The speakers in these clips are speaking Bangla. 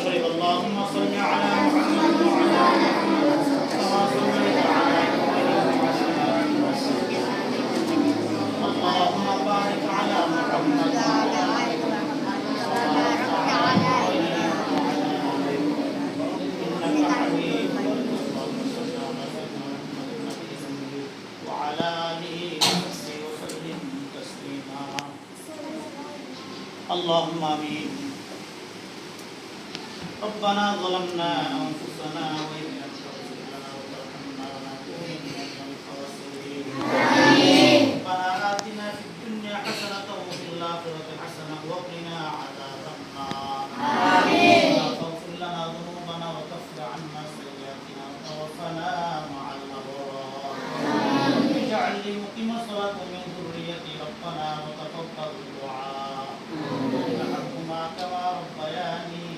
شريف اللهم صل على محمد وعلى آل محمد كما صليت على إبراهيم وعلى آل إبراهيم اللهم بارك على محمد وعلى آل محمد كما باركت على إبراهيم إنك حميد وعلى آله وصحبه وسلم تسليما اللهم آمين ربنا ظلمنا أنفسنا وإن لم تغفر لنا وترحمنا لنكونن من الخاسرين ربنا آتنا في الدنيا حسنة وفي الآخرة حسنة وقنا عذاب النار واغفر لنا ذنوبنا وكفر عنا سيئاتنا وتوفنا مع الأبرار واجعل لي مقيم الصلاة من ذريتي ربنا وتقبل الدعاء ارحمهما كما ربياني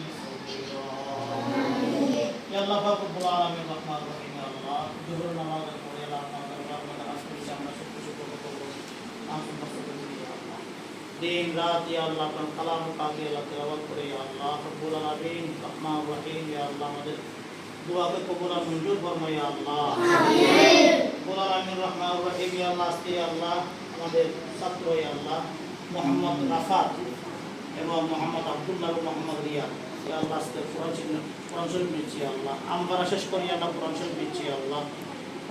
يا الله পাক রব্বুল আলামিন রহমান রহিম আল্লাহ জোহর নামাজের পরে আল্লাহ আমাদের আজকের আমরা সব কিছু করব আমন মাসুদ আল্লাহ দিন রাত ইয়া আল্লাহ আপনার কালাম পাকে আল্লাহ তেলাওয়াত করে ইয়া আল্লাহ রব্বুল আলামিন রহমান রহিম ইয়া আল্লাহ আমাদের দুআকে কবুল আর মঞ্জুর ফরমায় ইয়া আল্লাহ আমিন রব্বুল আলামিন রহমান রহিম ইয়া আল্লাহ আজকে আল্লাহ আমাদের ছাত্র ইয়া আল্লাহ মোহাম্মদ রাফাত এবং মোহাম্মদ আব্দুল্লাহ এবং মোহাম্মদ রিয়াদ ইয়া আল্লাহ আজকে কোরআন শরীফ নিচ্ছি আল্লাহ আমরা শেষ করি আল্লাহ কোরআন শরীফ নিচ্ছি আল্লাহ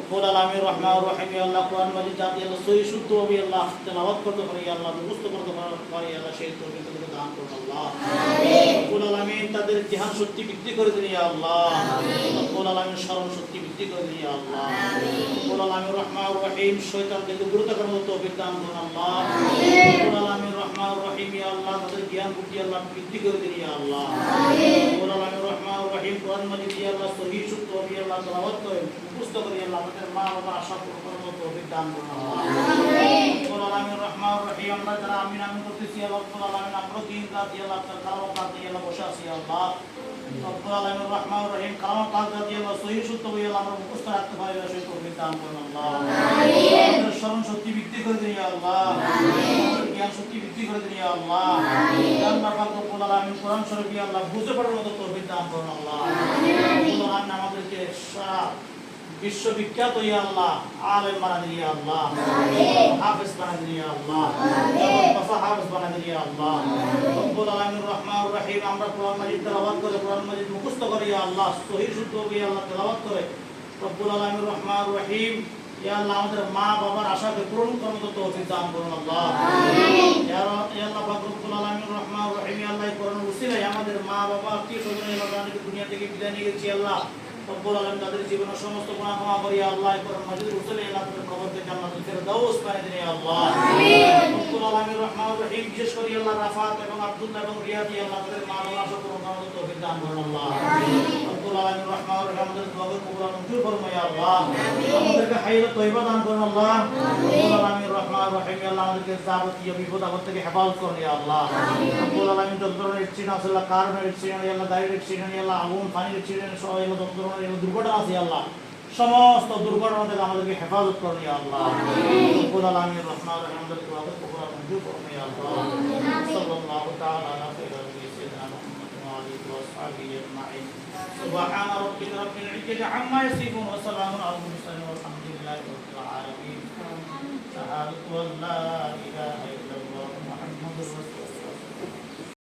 রব্বুল আলামিন রহমান রহিম ইয়া আল্লাহ কোরআন মাজিদ জাতি আল্লাহ সহি শুদ্ধ হবে আল্লাহ তেলাওয়াত করতে পারি আল্লাহ মুখস্থ করতে পারি আল্লাহ সেই তৌফিক দান করুন আল্লাহ আমিন রব্বুল আলামিন তাদের ধ্যান শক্তি বৃদ্ধি করে দিন ইয়া আল্লাহ আমিন রব্বুল আলামিন স্মরণ শক্তি বৃদ্ধি করে দিন ইয়া আল্লাহ আমিন রব্বুল আলামিন রহমান রহিম শয়তানকে দূর করার তৌফিক দান করুন আল্লাহ আমিন রব্বুল আলামিন রহমান রহিম ইয়া আল্লাহ তাদের জ্ঞান বুদ্ধি আল্লাহ বৃদ্ধি করে দিন ইয়া আল্লাহ আমিন রব্বুল আলামিন রহমান রহিম কোরআন মাজিদ ইয়া আল্লাহ সহি শুদ্ধ হবে আল্লাহ তেলাওয়াত করে মুখস্থ করে আল্লাহ আমাদের মা বাবার আশা পূরণ করার তৌফিক দান করুন আল্লাহ আমিন রব্বুল আলামিন রহমান রহিম আমরা যারা আমিন আমিন করতেছি আল্লাহ রব্বুল আলামিন আমরা দিন রাত ইয়া আল্লাহ আপনার কালাম পাক দিয়ে আল্লাহ বসে আছি আল্লাহ রব্বুল আলামিন রহমান রহিম কালাম পাক দিয়ে আল্লাহ সহি শুদ্ধ হবে আল্লাহ আমরা মুখস্থ রাখতে পারি আল্লাহ সেই তৌফিক দান করুন আল্লাহ আমিন আমাদের স্মরণ শক্তি বৃদ্ধি করে দিন ইয়া আল্লাহ আমিন জ্ঞান শক্তি বৃদ্ধি করে দিন ইয়া আল্লাহ আমিন আল্লাহ পাক রব্বুল আলামিন কোরআন শরীফ ইয়া আল্লাহ বুঝতে পারার মতো তৌফিক দান করুন আল্লাহ আমিন রব্বুল আলামিন আমাদেরকে সারা বিশ্ববিখ্যাত ইয়া আল্লাহ আলেম বানান ইয়া আল্লাহ আমিন হাফেজ বানান ইয়া আল্লাহ আমিন পাশা হাফেজ বানান ইয়া আল্লাহ রব্বুল আলামিন রহমান রহিম আমরা কোরআন মাজিদ তেলাওয়াত করে কোরআন মাজিদ মুখস্থ করে ইয়া আল্লাহ সহি শুদ্ধ ইয়া আল্লাহ তেলাওয়াত করে রব্বুল আলামিন রহমান রহিম ইয়া আল্লাহ আমাদের মা বাবার আশাকে পূরণ করার মতো তৌফিক দান করুন আল্লাহ আমিন ইয়া আল্লাহ পাক রব্বুল আলামিন রহমান রহিম ইয়া আল্লাহ কোরআনের উসিলায় আমাদের মা বাবা আত্মীয় স্বজন ইয়া আল্লাহ দুনিয়া থেকে বিদায় নিয়ে গেছি আল্লাহ রব্বুল আলামিন তাদের জীবনের সমস্ত গুনাহ ক্ষমা করে ইয়া আল্লাহ কোরআন মাজিদের উসিলায় আল্লাহ তাদের কবরকে জান্নাতুল ফেরদাউস বানিয়ে দিন ইয়া আল্লাহ আমিন রব্বুল আলামিন রহমান রহিম বিশেষ করে আল্লাহ রাফাত এবং আব্দুল্লাহ এবং রিয়াদ ইয়া আল্লাহ তাদের মা বাবার আশা পূরণ করার মতো তৌফিক দান করুন আল্লাহ আমিন রব্বুল আলামিন রহমান রহিম আমাদের দোয়াকে কবুল আর মঞ্জুর ফরমায় ইয়া আল্লাহ আমিন আমাদেরকে হায়াত তয়্যিবা দান করুন আল্লাহ রব্বুল আলামিন রহমান রহিম আল্লাহ আমাদেরকে যাবতীয় বিপদ আপদ থেকে হেফাজত করুন ইয়া আল্লাহ রব্বুল আলামিন যত ধরনের অ্যাক্সিডেন্ট আছে আল্লাহ কারেন্টের অ্যাক্সিডেন্ট ইয়া আল্লাহ গাড়ির অ্যাক্সিডেন্ট ইয়া আল্লাহ আগুন পানির অ্যাক্সিডেন্ট সহ এগুলো যত ধরনের দুর্ঘটনা আছে ইয়া আল্লাহ সমস্ত দুর্ঘটনা থেকে আমাদেরকে হেফাজত করুন ইয়া আল্লাহ রব্বুল আলামিন রহমান রহিম আমাদেরকে দোয়াকে কবুল আর মঞ্জুর করুন ইয়া আল্লাহ সাল্লাল্লাহু তাআলা আলা সাইয়্যিদিনা মুহাম্মাদ ওয়া আলিহি ওয়া আসহাবিহি আজমাইন সুবহান রাব্বিকা রাব্বিল ইজ্জাতি আম্মা ইয়াসিফুন ওয়া সালামুন আলাল মুরসালিন ওয়া আলহামদুলিল্লাহি রাব্বিল আলামিন শাহাদাতু আল্লা